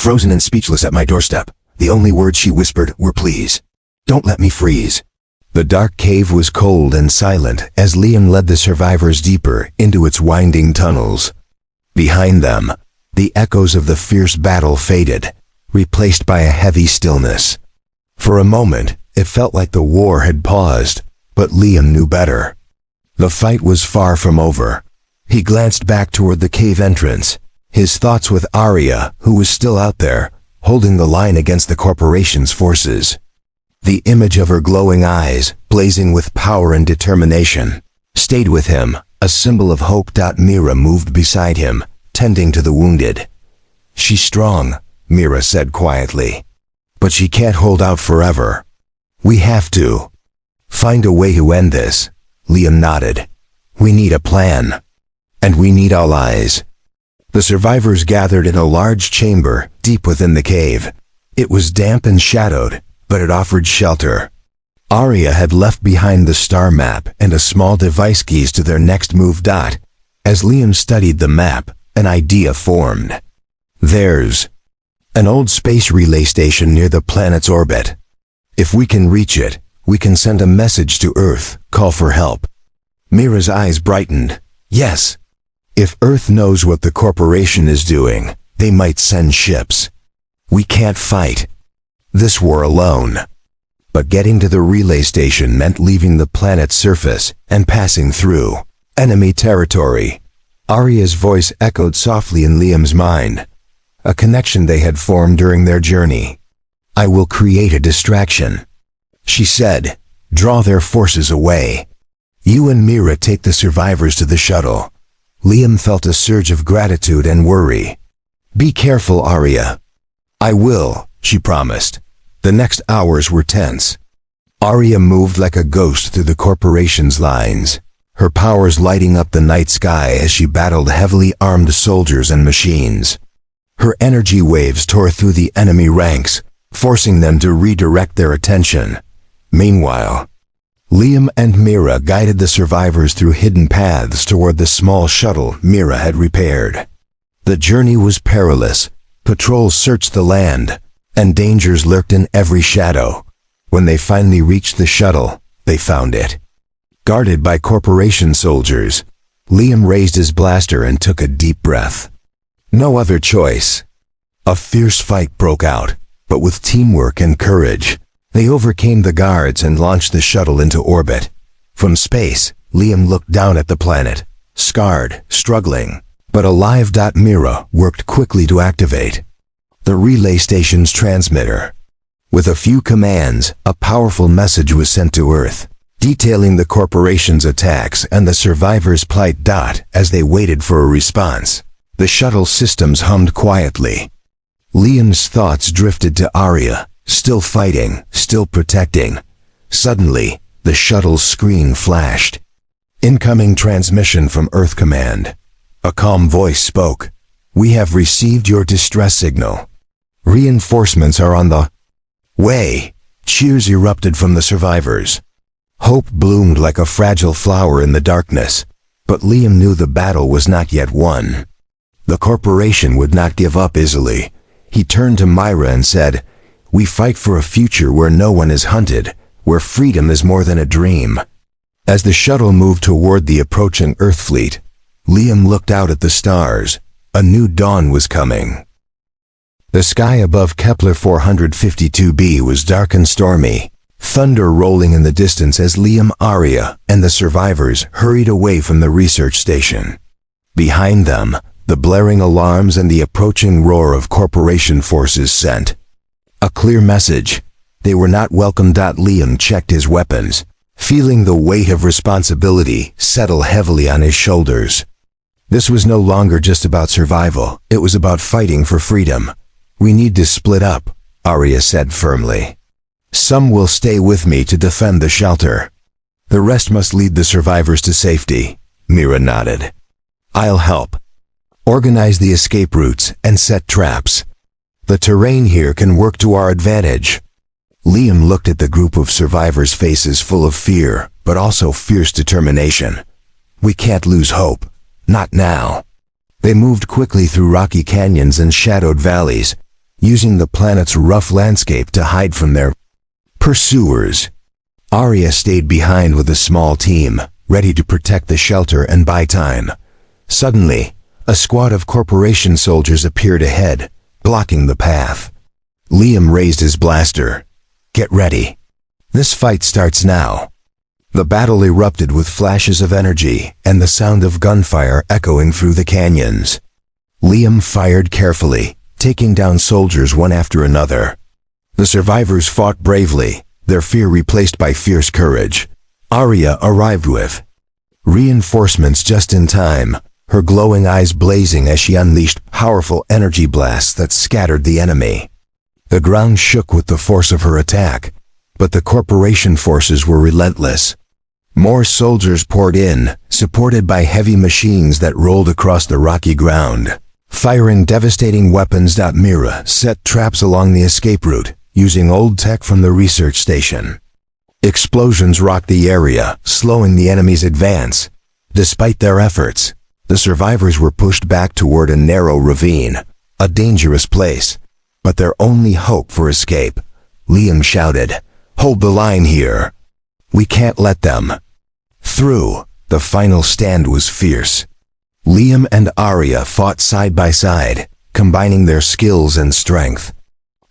frozen and speechless at my doorstep. The only words she whispered were please. Don't let me freeze. The dark cave was cold and silent as Liam led the survivors deeper into its winding tunnels. Behind them, the echoes of the fierce battle faded, replaced by a heavy stillness. For a moment, it felt like the war had paused, but Liam knew better. The fight was far from over. He glanced back toward the cave entrance, his thoughts with Arya, who was still out there, holding the line against the corporation's forces. The image of her glowing eyes, blazing with power and determination, stayed with him, a symbol of hope. Mira moved beside him, tending to the wounded. She's strong, Mira said quietly. But she can't hold out forever. We have to find a way to end this. Liam nodded. We need a plan. And we need allies. The survivors gathered in a large chamber deep within the cave. It was damp and shadowed, but it offered shelter. Arya had left behind the star map and a small device keys to their next move. As Liam studied the map, an idea formed. There's an old space relay station near the planet's orbit. If we can reach it, we can send a message to Earth, call for help. Mira's eyes brightened. Yes. If Earth knows what the corporation is doing, they might send ships. We can't fight this war alone. But getting to the relay station meant leaving the planet's surface and passing through enemy territory. Arya's voice echoed softly in Liam's mind, a connection they had formed during their journey. I will create a distraction, she said. Draw their forces away. You and Mira take the survivors to the shuttle. Liam felt a surge of gratitude and worry. Be careful, Arya. I will, she promised. The next hours were tense. Arya moved like a ghost through the corporation's lines, her powers lighting up the night sky as she battled heavily armed soldiers and machines. Her energy waves tore through the enemy ranks, forcing them to redirect their attention. Meanwhile, Liam and Mira guided the survivors through hidden paths toward the small shuttle Mira had repaired. The journey was perilous. Patrols searched the land, and dangers lurked in every shadow. When they finally reached the shuttle, they found it guarded by corporation soldiers. Liam raised his blaster and took a deep breath. No other choice. A fierce fight broke out, but with teamwork and courage, they overcame the guards and launched the shuttle into orbit. From space, Liam looked down at the planet, scarred, struggling, but alive. Mira worked quickly to activate the relay station's transmitter. With a few commands, a powerful message was sent to Earth, detailing the corporation's attacks and the survivors' plight. As they waited for a response, the shuttle systems hummed quietly. Liam's thoughts drifted to Arya, still fighting, still protecting. Suddenly, the shuttle's screen flashed. Incoming transmission from Earth Command. A calm voice spoke. We have received your distress signal. Reinforcements are on the way. Cheers erupted from the survivors. Hope bloomed like a fragile flower in the darkness, but Liam knew the battle was not yet won. The corporation would not give up easily. He turned to Myra and said, We fight for a future where no one is hunted, where freedom is more than a dream. As the shuttle moved toward the approaching Earth fleet, Liam looked out at the stars. A new dawn was coming. The sky above Kepler 452b was dark and stormy, thunder rolling in the distance as Liam, Arya, and the survivors hurried away from the research station. Behind them, the blaring alarms and the approaching roar of corporation forces sent a clear message. They were not welcome. Liam checked his weapons, feeling the weight of responsibility settle heavily on his shoulders. This was no longer just about survival, it was about fighting for freedom. We need to split up, Arya said firmly. Some will stay with me to defend the shelter. The rest must lead the survivors to safety. Mira nodded. I'll help. Organize the escape routes and set traps. The terrain here can work to our advantage. Liam looked at the group of survivors' faces full of fear, but also fierce determination. We can't lose hope. Not now. They moved quickly through rocky canyons and shadowed valleys, using the planet's rough landscape to hide from their pursuers. Arya stayed behind with a small team, ready to protect the shelter and buy time. Suddenly, a squad of corporation soldiers appeared ahead, blocking the path. Liam raised his blaster. "Get ready. This fight starts now." The battle erupted with flashes of energy and the sound of gunfire echoing through the canyons. Liam fired carefully, taking down soldiers one after another. The survivors fought bravely, their fear replaced by fierce courage. Arya arrived with reinforcements just in time, her glowing eyes blazing as she unleashed powerful energy blasts that scattered the enemy. The ground shook with the force of her attack, but the corporation forces were relentless. More soldiers poured in, supported by heavy machines that rolled across the rocky ground. Firing devastating weapons, Mira set traps along the escape route, using old tech from the research station. Explosions rocked the area, slowing the enemy's advance. Despite their efforts, the survivors were pushed back toward a narrow ravine, a dangerous place, but their only hope for escape. Liam shouted, "Hold the line here. We can't let them through." The final stand was fierce. Liam and Arya fought side by side, combining their skills and strength.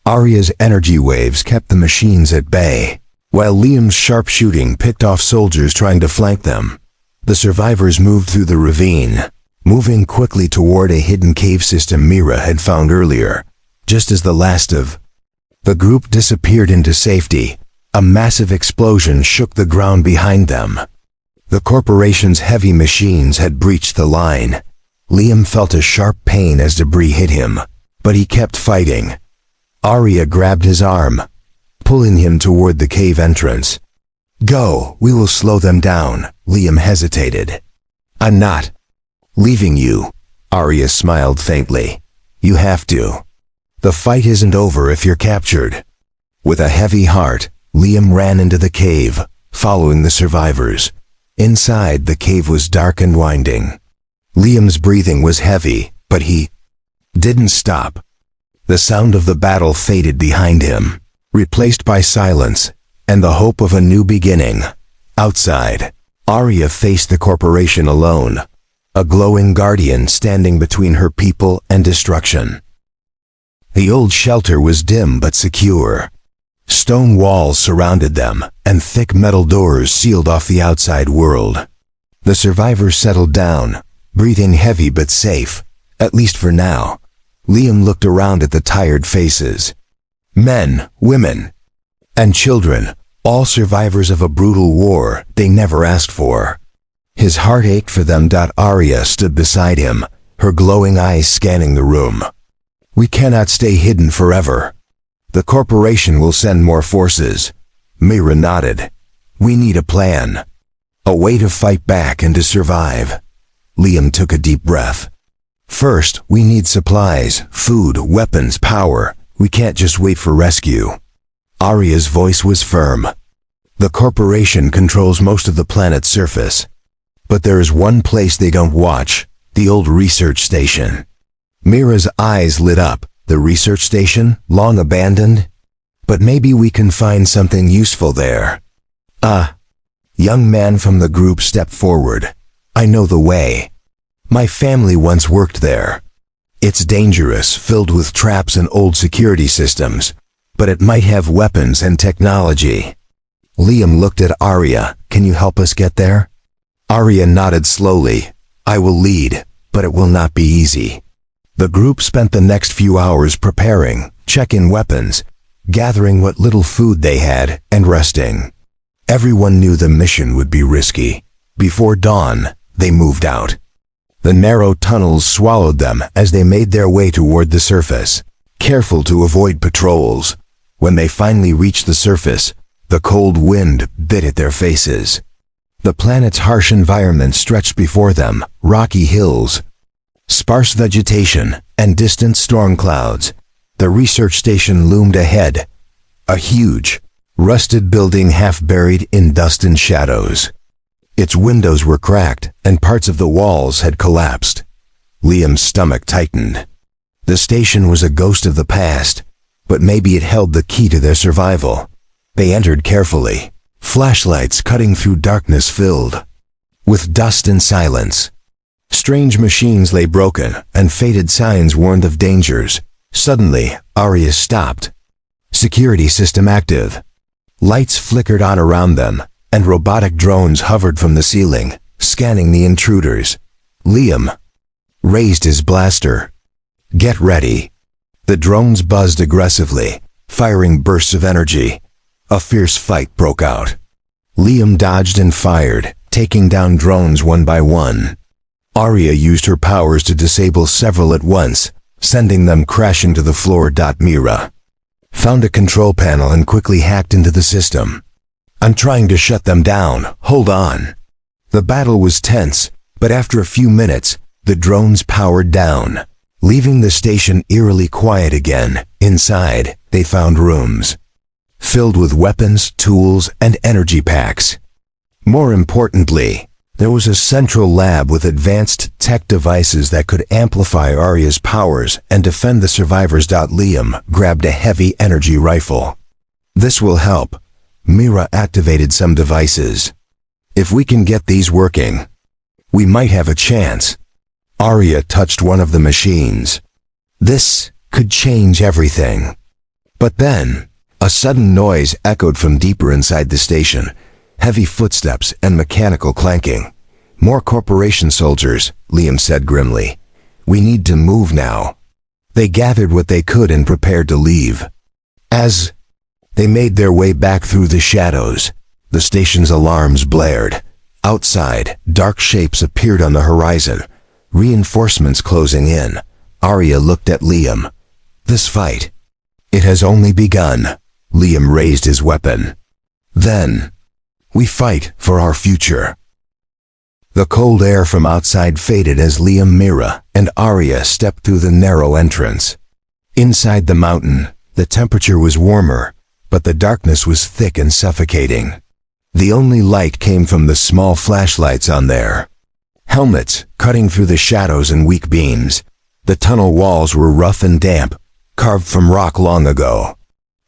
Arya's energy waves kept the machines at bay, while Liam's sharp shooting picked off soldiers trying to flank them. The survivors moved through the ravine, moving quickly toward a hidden cave system Mira had found earlier. Just as the last of the group disappeared into safety, a massive explosion shook the ground behind them. The corporation's heavy machines had breached the line. Liam felt a sharp pain as debris hit him, but he kept fighting. Arya grabbed his arm, pulling him toward the cave entrance. "Go, we will slow them down." Liam hesitated. "I'm not leaving you." Arya smiled faintly. "You have to. The fight isn't over if you're captured." With a heavy heart, Liam ran into the cave, following the survivors. Inside, the cave was dark and winding. Liam's breathing was heavy, but he didn't stop. The sound of the battle faded behind him, replaced by silence and the hope of a new beginning. Outside, Arya faced the corporation alone, a glowing guardian standing between her people and destruction. The old shelter was dim but secure. Stone walls surrounded them, and thick metal doors sealed off the outside world. The survivors settled down, breathing heavy but safe, at least for now. Liam looked around at the tired faces. Men, women, and children, all survivors of a brutal war they never asked for. His heart ached for them. Arya stood beside him, her glowing eyes scanning the room. "We cannot stay hidden forever. The corporation will send more forces." Mira nodded. "We need a plan. A way to fight back and to survive." Liam took a deep breath. "First, we need supplies, food, weapons, power. We can't just wait for rescue." Arya's voice was firm. "The corporation controls most of the planet's surface. But there is one place they don't watch, the old research station." Mira's eyes lit up. "The research station, long abandoned? But maybe we can find something useful there." A young man from the group stepped forward. "I know the way. My family once worked there. It's dangerous, filled with traps and old security systems, but it might have weapons and technology." Liam looked at Arya. "Can you help us get there?" Arya nodded slowly. "I will lead, but it will not be easy." The group spent the next few hours preparing, checking weapons, gathering what little food they had, and resting. Everyone knew the mission would be risky. Before dawn, they moved out. The narrow tunnels swallowed them as they made their way toward the surface, careful to avoid patrols. When they finally reached the surface, the cold wind bit at their faces. The planet's harsh environment stretched before them, rocky hills, sparse vegetation, and distant storm clouds. The research station loomed ahead, a huge, rusted building half buried in dust and shadows. Its windows were cracked, and parts of the walls had collapsed. Liam's stomach tightened. The station was a ghost of the past, but maybe it held the key to their survival. They entered carefully, flashlights cutting through darkness filled with dust and silence. Strange machines lay broken, and faded signs warned of dangers. Suddenly, Arya stopped. Security system active. Lights flickered on around them, and robotic drones hovered from the ceiling, scanning the intruders. Liam raised his blaster. Get ready. The drones buzzed aggressively, firing bursts of energy. A fierce fight broke out. Liam dodged and fired, taking down drones one by one. Arya used her powers to disable several at once, sending them crashing to the floor. Mira found a control panel and quickly hacked into the system. I'm trying to shut them down. Hold on. The battle was tense, but after a few minutes, the drones powered down, leaving the station eerily quiet again. Inside, they found rooms filled with weapons, tools, and energy packs. More importantly, there was a central lab with advanced tech devices that could amplify Arya's powers and defend the survivors. Liam grabbed a heavy energy rifle. This will help. Mira activated some devices. If we can get these working, we might have a chance. Arya touched one of the machines. This could change everything. But then, a sudden noise echoed from deeper inside the station. Heavy footsteps and mechanical clanking. More corporation soldiers, Liam said grimly. We need to move now. They gathered what they could and prepared to leave. As they made their way back through the shadows, the station's alarms blared. Outside, dark shapes appeared on the horizon, reinforcements closing in. Arya looked at Liam. This fight, it has only begun. Liam raised his weapon. Then, we fight for our future. The cold air from outside faded as Liam, Mira, and Arya stepped through the narrow entrance. Inside the mountain, the temperature was warmer, but the darkness was thick and suffocating. The only light came from the small flashlights on their helmets, cutting through the shadows and weak beams. The tunnel walls were rough and damp, carved from rock long ago.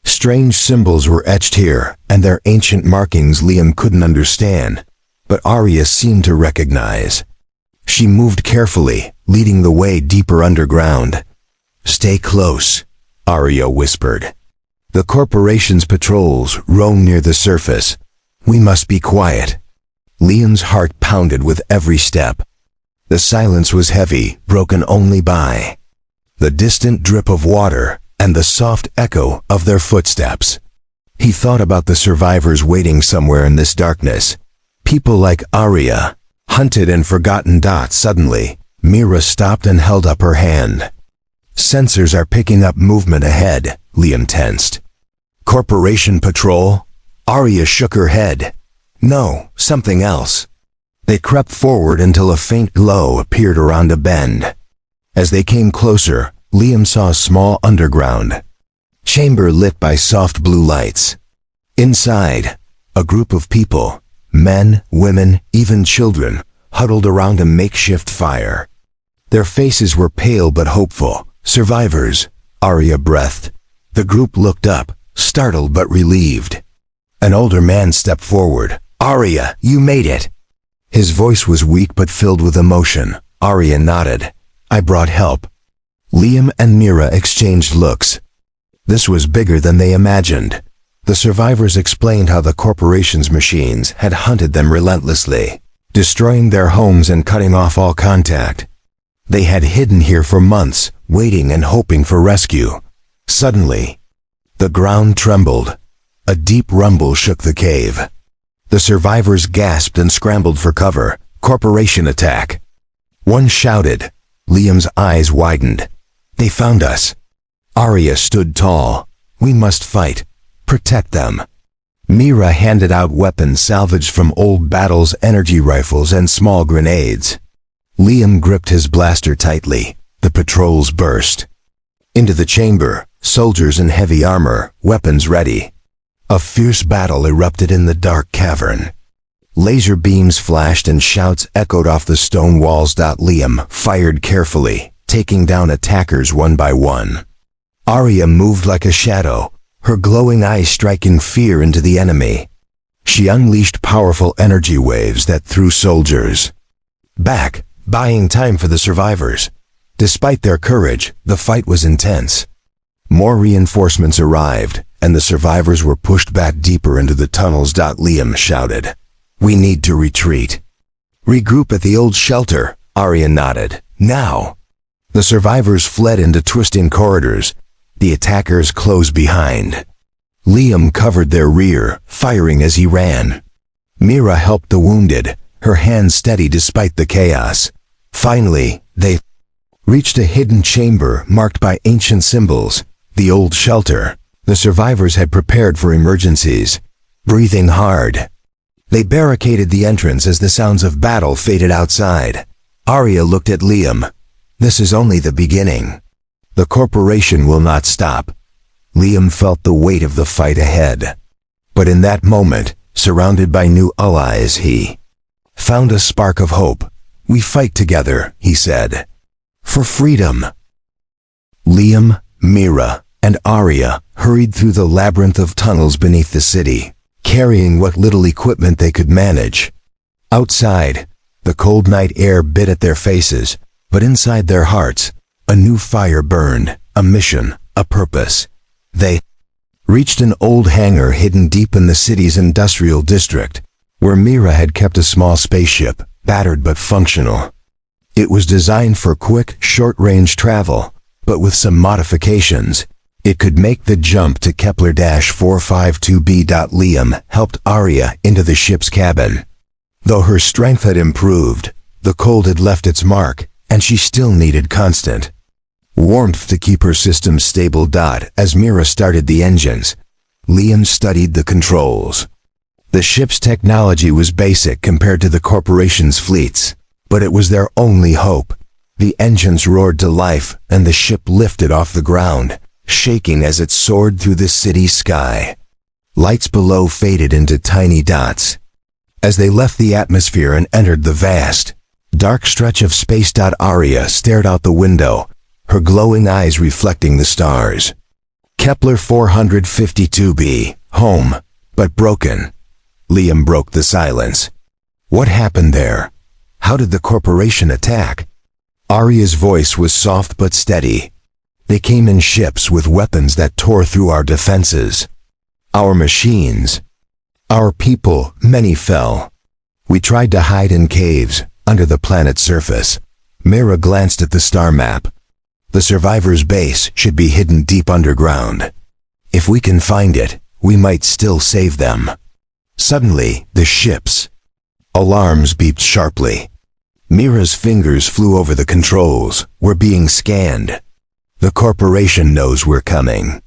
Strange symbols were etched here, and their ancient markings Liam couldn't understand, but Arya seemed to recognize. She moved carefully, leading the way deeper underground. Stay close, Arya whispered. The corporation's patrols roam near the surface. We must be quiet. Liam's heart pounded with every step. The silence was heavy, broken only by the distant drip of water and the soft echo of their footsteps. He thought about the survivors waiting somewhere in this darkness. People like Arya, hunted and forgotten. Suddenly, Mira stopped and held up her hand. Sensors are picking up movement ahead, Liam tensed. Corporation patrol? Arya shook her head. No, something else. They crept forward until a faint glow appeared around a bend. As they came closer, Liam saw a small underground chamber lit by soft blue lights. Inside, a group of people, men, women, even children, huddled around a makeshift fire. Their faces were pale but hopeful. Survivors, Arya breathed. The group looked up, startled but relieved. An older man stepped forward. Arya, you made it. His voice was weak but filled with emotion. Arya nodded. I brought help. Liam and Mira exchanged looks. This was bigger than they imagined. The survivors explained how the corporation's machines had hunted them relentlessly, destroying their homes and cutting off all contact. They had hidden here for months, waiting and hoping for rescue. Suddenly, the ground trembled. A deep rumble shook the cave. The survivors gasped and scrambled for cover. Corporation attack. One shouted. Liam's eyes widened. They found us. Arya stood tall. We must fight. Protect them. Mira handed out weapons salvaged from old battles, energy rifles and small grenades. Liam gripped his blaster tightly. The patrols burst into the chamber, soldiers in heavy armor, weapons ready. A fierce battle erupted in the dark cavern. Laser beams flashed and shouts echoed off the stone walls. Liam fired carefully, taking down attackers one by one. Arya moved like a shadow, her glowing eyes striking fear into the enemy. She unleashed powerful energy waves that threw soldiers back, buying time for the survivors. Despite their courage, the fight was intense. More reinforcements arrived, and the survivors were pushed back deeper into the tunnels. Liam shouted, "We need to retreat." "Regroup at the old shelter," Arya nodded. "Now." The survivors fled into twisting corridors. The attackers closed behind. Liam covered their rear, firing as he ran. Mira helped the wounded, her hands steady despite the chaos. Finally, they reached a hidden chamber marked by ancient symbols, the old shelter. The survivors had prepared for emergencies. Breathing hard, they barricaded the entrance as the sounds of battle faded outside. Arya looked at Liam. "This is only the beginning. The corporation will not stop." Liam felt the weight of the fight ahead. But in that moment, surrounded by new allies, he found a spark of hope. "We fight together," he said. "For freedom." Liam, Mira, and Arya hurried through the labyrinth of tunnels beneath the city, carrying what little equipment they could manage. Outside, the cold night air bit at their faces, but inside their hearts, a new fire burned, a mission, a purpose. They reached an old hangar hidden deep in the city's industrial district, where Mira had kept a small spaceship, battered but functional. It was designed for quick, short-range travel, but with some modifications, it could make the jump to Kepler-452b. Liam helped Arya into the ship's cabin. Though her strength had improved, the cold had left its mark, and she still needed constant warmth to keep her system stable. As Mira started the engines, Liam studied the controls. The ship's technology was basic compared to the corporation's fleets, but it was their only hope. The engines roared to life, and the ship lifted off the ground, shaking as it soared through the city sky. Lights below faded into tiny dots as they left the atmosphere and entered the vast, dark stretch of space. Arya stared out the window, her glowing eyes reflecting the stars. Kepler-452b, home, but broken. Liam broke the silence. "What happened there? How did the corporation attack?" Arya's voice was soft but steady. "They came in ships with weapons that tore through our defenses. Our machines. Our people, many fell. We tried to hide in caves, under the planet's surface." Mira glanced at the star map. "The survivors' base should be hidden deep underground. If we can find it, we might still save them." Suddenly, the ship's alarms beeped sharply. Mira's fingers flew over the controls. "We're being scanned. The corporation knows we're coming."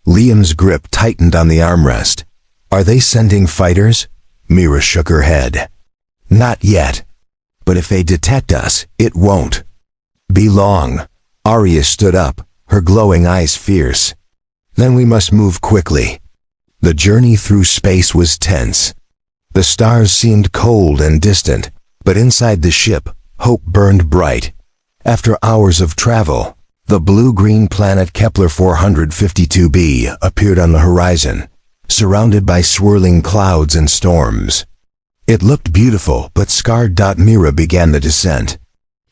Liam's grip tightened on the armrest. "Are they sending fighters?" Mira shook her head. "Not yet. But if they detect us, it won't be long." Arya stood up, her glowing eyes fierce. "Then we must move quickly." The journey through space was tense. The stars seemed cold and distant, but inside the ship, hope burned bright. After hours of travel, the blue-green planet Kepler-452b appeared on the horizon, surrounded by swirling clouds and storms. It looked beautiful but scarred. Mira began the descent.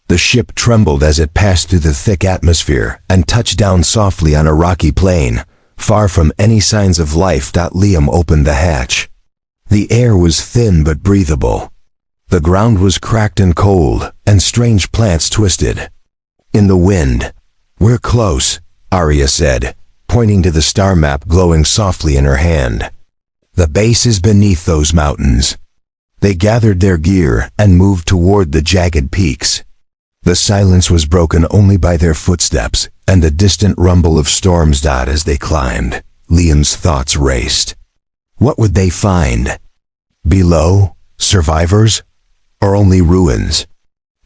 The ship trembled as it passed through the thick atmosphere and touched down softly on a rocky plain, far from any signs of life. Liam opened the hatch. The air was thin but breathable. The ground was cracked and cold, and strange plants twisted in the wind. "We're close," Arya said, pointing to the star map glowing softly in her hand. "The base is beneath those mountains." They gathered their gear and moved toward the jagged peaks. The silence was broken only by their footsteps and the distant rumble of storms. As they climbed, Liam's thoughts raced. What would they find? Below? Survivors? Or only ruins?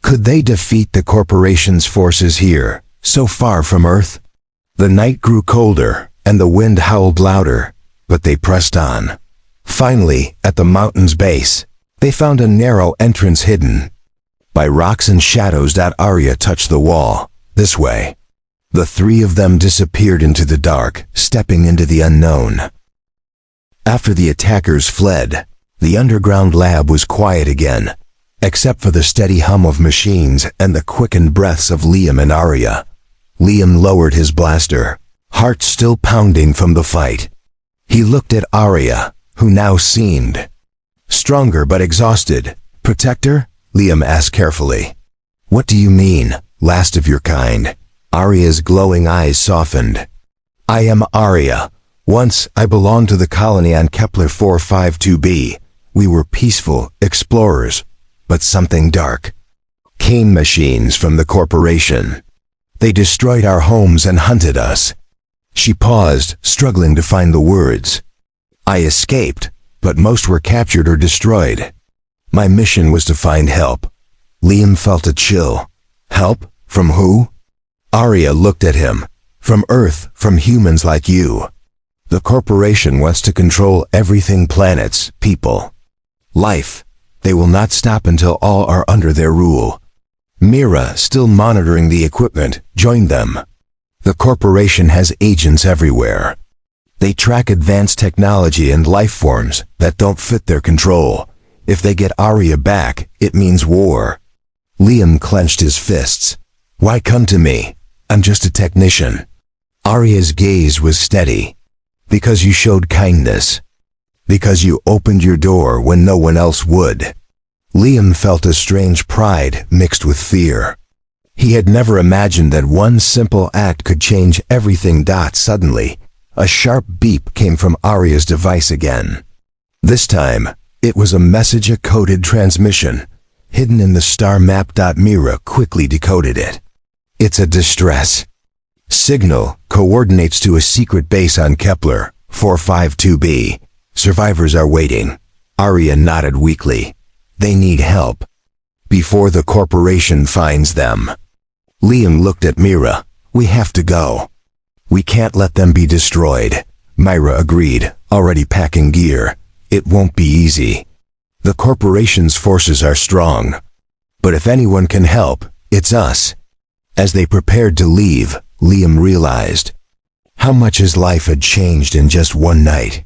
Could they defeat the corporation's forces here, so far from Earth? The night grew colder, and the wind howled louder, but they pressed on. Finally, at the mountain's base, they found a narrow entrance hidden by rocks and shadows. Arya touched the wall. This way. The three of them disappeared into the dark, stepping into the unknown. After the attackers fled, the underground lab was quiet again, except for the steady hum of machines and the quickened breaths of Liam and Arya. Liam lowered his blaster, heart still pounding from the fight. He looked at Arya, who now seemed stronger but exhausted. "Protector?" Liam asked carefully. "What do you mean, last of your kind?" Arya's glowing eyes softened. "I am Arya. Once I belonged to the colony on Kepler 452b. We were peaceful explorers, but something dark came. Machines from the corporation. They destroyed our homes and hunted us." She paused, struggling to find the words. "I escaped, but most were captured or destroyed. My mission was to find help." Liam felt a chill. "Help? From who?" Arya looked at him. "From Earth, from humans like you. The corporation wants to control everything: planets, people, life. They will not stop until all are under their rule." Mira, still monitoring the equipment, joined them. "The corporation has agents everywhere. They track advanced technology and life forms that don't fit their control. If they get Arya back, it means war." Liam clenched his fists. "Why come to me? I'm just a technician." Arya's gaze was steady. "Because you showed kindness. Because you opened your door when no one else would." Liam felt a strange pride mixed with fear. He had never imagined that one simple act could change everything. Suddenly, a sharp beep came from Arya's device again. This time, it was a message, a coded transmission, hidden in the star map. Mira quickly decoded it. "It's a distress signal. Coordinates to a secret base on Kepler 452b. Survivors are waiting." Arya nodded weakly. "They need help before the corporation finds them." Liam looked at Mira. "We have to go. We can't let them be destroyed." Mira agreed, already packing gear. "It won't be easy. The corporation's forces are strong. But if anyone can help, it's us." As they prepared to leave, Liam realized how much his life had changed in just one night.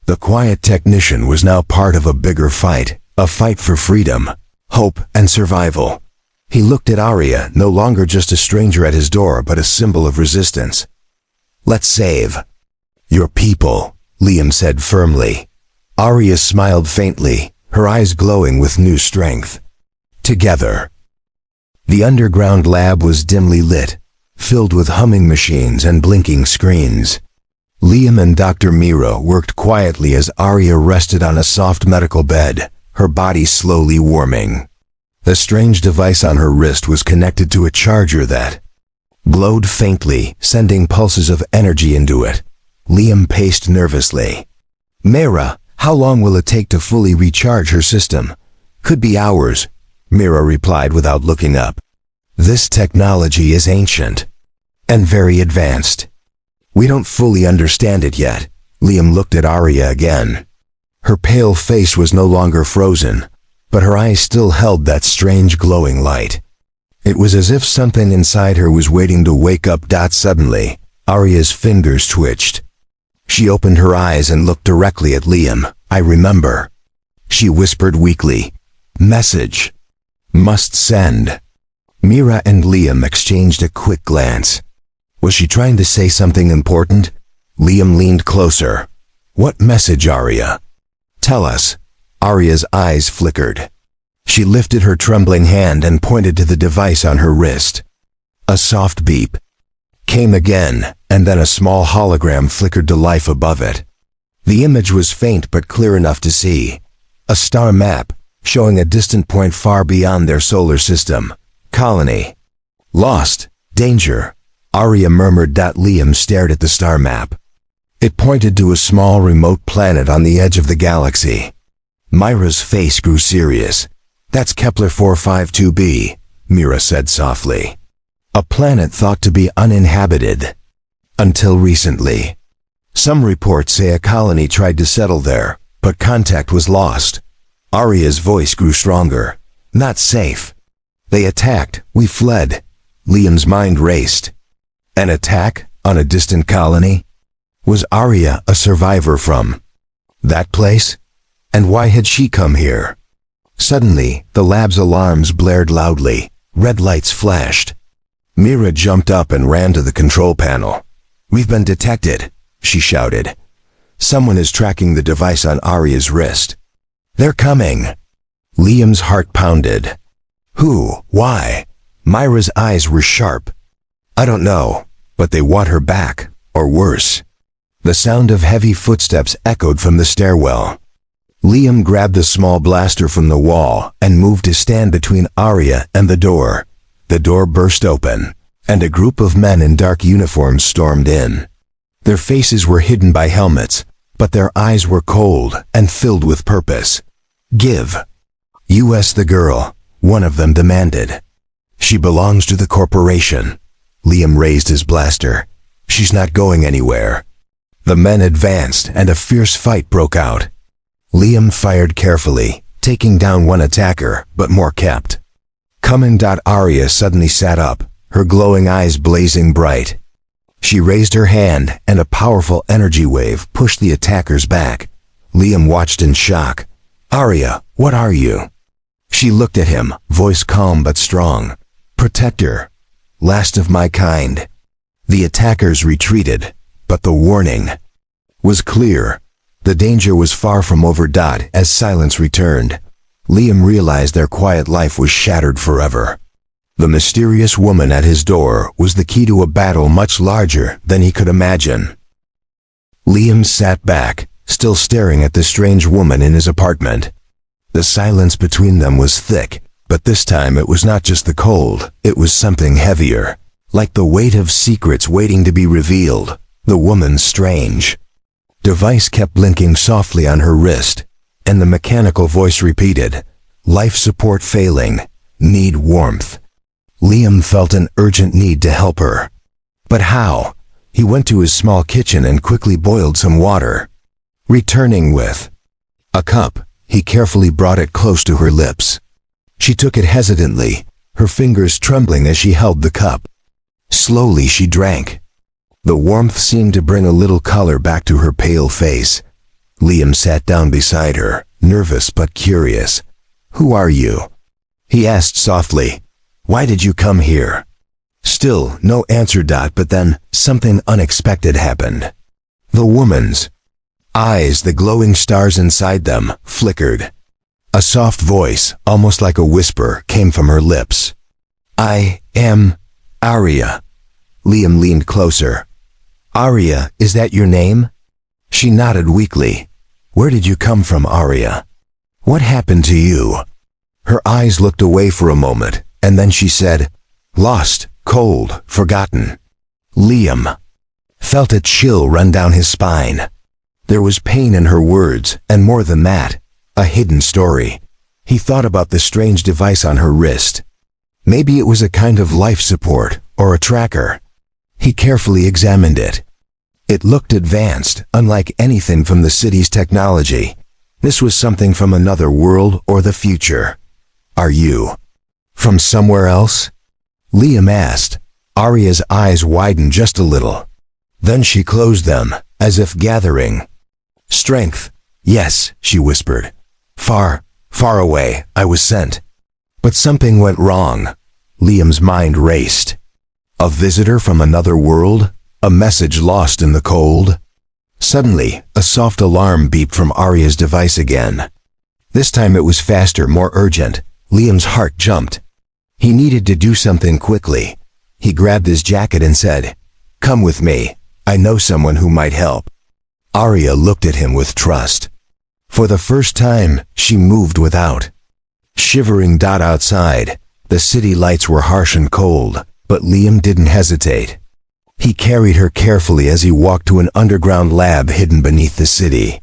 The quiet technician was now part of a bigger fight, a fight for freedom, hope, and survival. He looked at Arya, no longer just a stranger at his door, but a symbol of resistance. "Let's save your people," Liam said firmly. Arya smiled faintly, her eyes glowing with new strength. Together. The underground lab was dimly lit, filled with humming machines and blinking screens. Liam and Dr. Mira worked quietly as Arya rested on a soft medical bed, her body slowly warming. The strange device on her wrist was connected to a charger that glowed faintly, sending pulses of energy into it. Liam paced nervously. "Mira, how long will it take to fully recharge her system?" "Could be hours," Mira replied without looking up. "This technology is ancient and very advanced. We don't fully understand it yet." Liam looked at Arya again. Her pale face was no longer frozen, but her eyes still held that strange glowing light. It was as if something inside her was waiting to wake up. Suddenly, Arya's fingers twitched. She opened her eyes and looked directly at Liam. "I remember," she whispered weakly. "Message. Must send." Mira and Liam exchanged a quick glance. Was she trying to say something important? Liam leaned closer. "What message, Arya? Tell us." Arya's eyes flickered. She lifted her trembling hand and pointed to the device on her wrist. A soft beep came again, and then a small hologram flickered to life above it. The image was faint but clear enough to see. A star map, showing a distant point far beyond their solar system. Colony. Lost. Danger. Arya murmured. Liam stared at the star map. It pointed to a small remote planet on the edge of the galaxy. Mira's face grew serious. "That's Kepler 452b, Mira said softly. "A planet thought to be uninhabited. Until recently. Some reports say a colony tried to settle there, but contact was lost." Arya's voice grew stronger. "Not safe. They attacked. We fled. Liam's mind raced. An attack on a distant colony? Was Arya a survivor from that place? And why had she come here? Suddenly, the lab's alarms blared loudly. Red lights flashed. Mira jumped up and ran to the control panel. "We've been detected," she shouted. "Someone is tracking the device on Arya's wrist." "They're coming." Liam's heart pounded. "Who? Why?" Myra's eyes were sharp. "I don't know, but they want her back, or worse." The sound of heavy footsteps echoed from the stairwell. Liam grabbed the small blaster from the wall and moved to stand between Arya and the door. The door burst open, and a group of men in dark uniforms stormed in. Their faces were hidden by helmets, but their eyes were cold and filled with purpose. "Give us the girl," one of them demanded. "She belongs to the corporation." Liam raised his blaster. "She's not going anywhere." The men advanced, and a fierce fight broke out. Liam fired carefully, taking down one attacker, but more kept. Commandant Arya suddenly sat up, her glowing eyes blazing bright. She raised her hand, and a powerful energy wave pushed the attackers back. Liam watched in shock. "Arya, what are you?" She looked at him, voice calm but strong. "Protector. Last of my kind." The attackers retreated, but the warning was clear. The danger was far from over. As silence returned, Liam realized their quiet life was shattered forever. The mysterious woman at his door was the key to a battle much larger than he could imagine. Liam sat back, still staring at the strange woman in his apartment. The silence between them was thick, but this time it was not just the cold, it was something heavier, like the weight of secrets waiting to be revealed. The woman's strange device kept blinking softly on her wrist, and the mechanical voice repeated, "Life support failing. Need warmth." Liam felt an urgent need to help her. But how? He went to his small kitchen and quickly boiled some water. Returning with a cup, he carefully brought it close to her lips. She took it hesitantly, her fingers trembling as she held the cup. Slowly she drank. The warmth seemed to bring a little color back to her pale face. Liam sat down beside her, nervous but curious. "Who are you?" he asked softly. "Why did you come here?" Still no answer. But then something unexpected happened. The woman's eyes, the glowing stars inside them, flickered. A soft voice, almost like a whisper, came from her lips. "I am Arya." Liam leaned closer. "Arya, is that your name?" She nodded weakly. "Where did you come from, Arya? What happened to you?" Her eyes looked away for a moment, and then she said, "Lost, cold, forgotten." Liam felt a chill run down his spine. There was pain in her words, and more than that, a hidden story. He thought about the strange device on her wrist. Maybe it was a kind of life support, or a tracker. He carefully examined it. It looked advanced, unlike anything from the city's technology. This was something from another world or the future. "Are you from somewhere else?" Liam asked. Arya's eyes widened just a little. Then she closed them, as if gathering strength. "Yes," she whispered. "Far, far away, I was sent." But something went wrong. Liam's mind raced. A visitor from another world? A message lost in the cold? Suddenly, a soft alarm beeped from Arya's device again. This time it was faster, more urgent. Liam's heart jumped. He needed to do something quickly. He grabbed his jacket and said, "Come with me. I know someone who might help." Arya looked at him with trust. For the first time, she moved without shivering. Outside, the city lights were harsh and cold, but Liam didn't hesitate. He carried her carefully as he walked to an underground lab hidden beneath the city.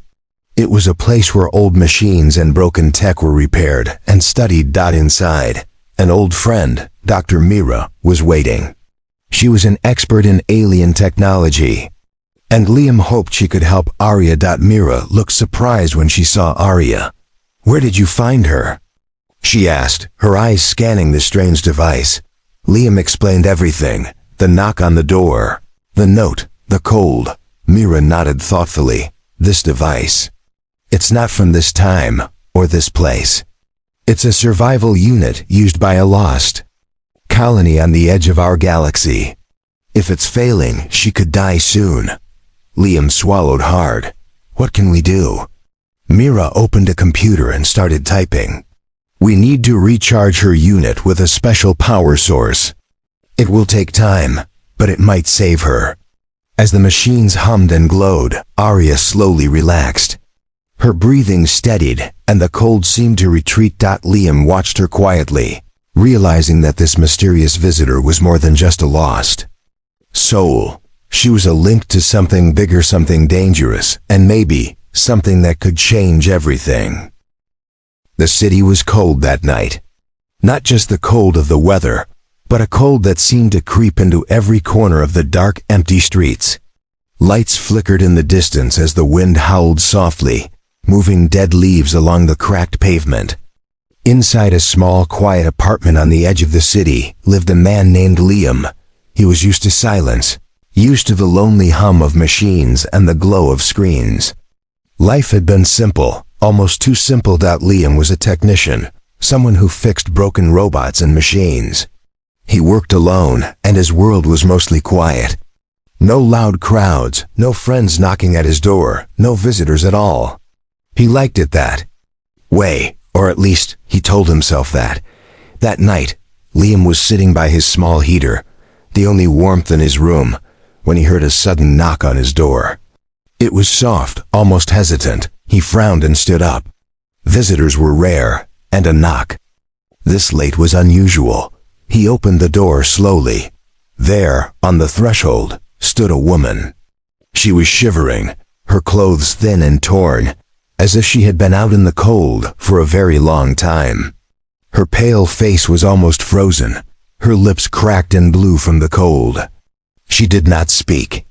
It was a place where old machines and broken tech were repaired and studied. Inside, an old friend, Dr. Mira, was waiting. She was an expert in alien technology, and Liam hoped she could help Arya. Mira looked surprised when she saw Arya. "Where did you find her?" she asked, her eyes scanning the strange device. Liam explained everything, the knock on the door, the note, the cold. Mira nodded thoughtfully. This device. It's not from this time, or this place. It's a survival unit used by a lost colony on the edge of our galaxy. If it's failing, she could die soon. Liam swallowed hard. What can we do? Mira opened a computer and started typing. We need to recharge her unit with a special power source. It will take time, but it might save her. As the machines hummed and glowed, Arya slowly relaxed. Her breathing steadied, and the cold seemed to retreat. Liam watched her quietly, realizing that this mysterious visitor was more than just a lost soul. She was a link to something bigger, something dangerous, and maybe something that could change everything. The city was cold that night. Not just the cold of the weather, but a cold that seemed to creep into every corner of the dark, empty streets. Lights flickered in the distance as the wind howled softly, moving dead leaves along the cracked pavement. Inside a small, quiet apartment on the edge of the city lived a man named Liam. He was used to silence, used to the lonely hum of machines and the glow of screens. Life had been simple, almost too simple. Liam was a technician, someone who fixed broken robots and machines. He worked alone, and his world was mostly quiet. No loud crowds, no friends knocking at his door, no visitors at all. He liked it that way, or at least he told himself that. That night, Liam was sitting by his small heater, the only warmth in his room, when he heard a sudden knock on his door. It was soft, almost hesitant. He frowned and stood up. Visitors were rare, and a knock this late was unusual. He opened the door slowly. There, on the threshold, stood a woman. She was shivering, her clothes thin and torn, as if she had been out in the cold for a very long time. Her pale face was almost frozen, her lips cracked and blue from the cold. She did not speak.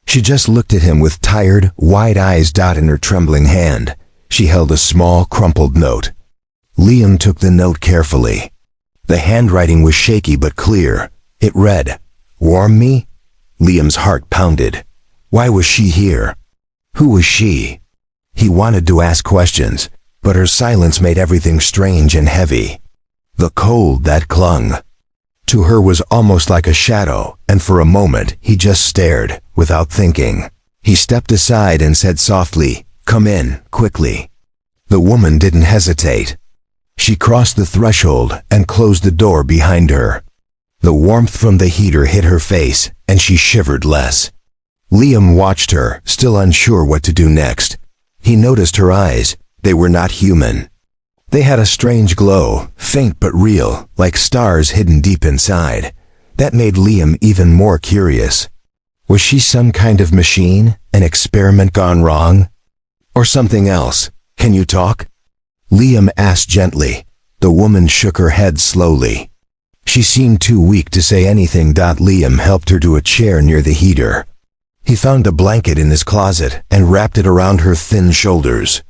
She just looked at him with tired, wide eyes. In her trembling hand, she held a small, crumpled note. Liam took the note carefully. The handwriting was shaky but clear. It read, "Warm me?" Liam's heart pounded. Why was she here? Who was she? He wanted to ask questions, but her silence made everything strange and heavy. The cold that clung to her was almost like a shadow, and for a moment he just stared, without thinking. He stepped aside and said softly, "Come in, quickly." The woman didn't hesitate. She crossed the threshold and closed the door behind her. The warmth from the heater hit her face, and she shivered less. Liam watched her, still unsure what to do next. He noticed her eyes. They were not human. They had a strange glow, faint but real, like stars hidden deep inside. That made Liam even more curious. Was she some kind of machine, an experiment gone wrong? Or something else? "Can you talk?" Liam asked gently. The woman shook her head slowly. She seemed too weak to say anything. Liam helped her to a chair near the heater. He found a blanket in his closet and wrapped it around her thin shoulders.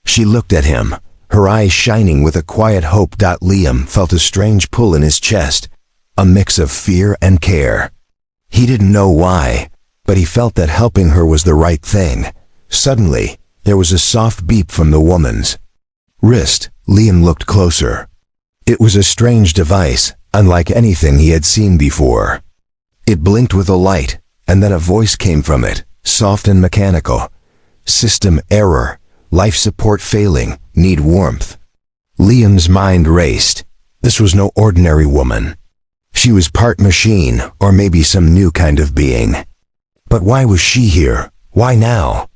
She looked at him, her eyes shining with a quiet hope. Liam felt a strange pull in his chest, a mix of fear and care. He didn't know why, but he felt that helping her was the right thing. Suddenly, there was a soft beep from the woman's wrist. Liam looked closer. It was a strange device, unlike anything he had seen before. It blinked with a light, and then a voice came from it, soft and mechanical. "System error. Life support failing. Need warmth." Liam's mind raced. This was no ordinary woman. She was part machine, or maybe some new kind of being. But why was she here? Why now?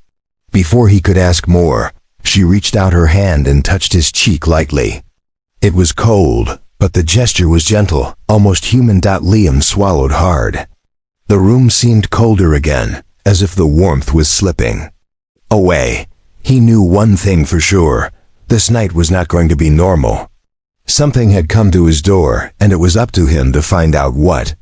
Before he could ask more, she reached out her hand and touched his cheek lightly. It was cold, but the gesture was gentle, almost human. Liam swallowed hard. The room seemed colder again, as if the warmth was slipping away. He knew one thing for sure. This night was not going to be normal. Something had come to his door, and it was up to him to find out what.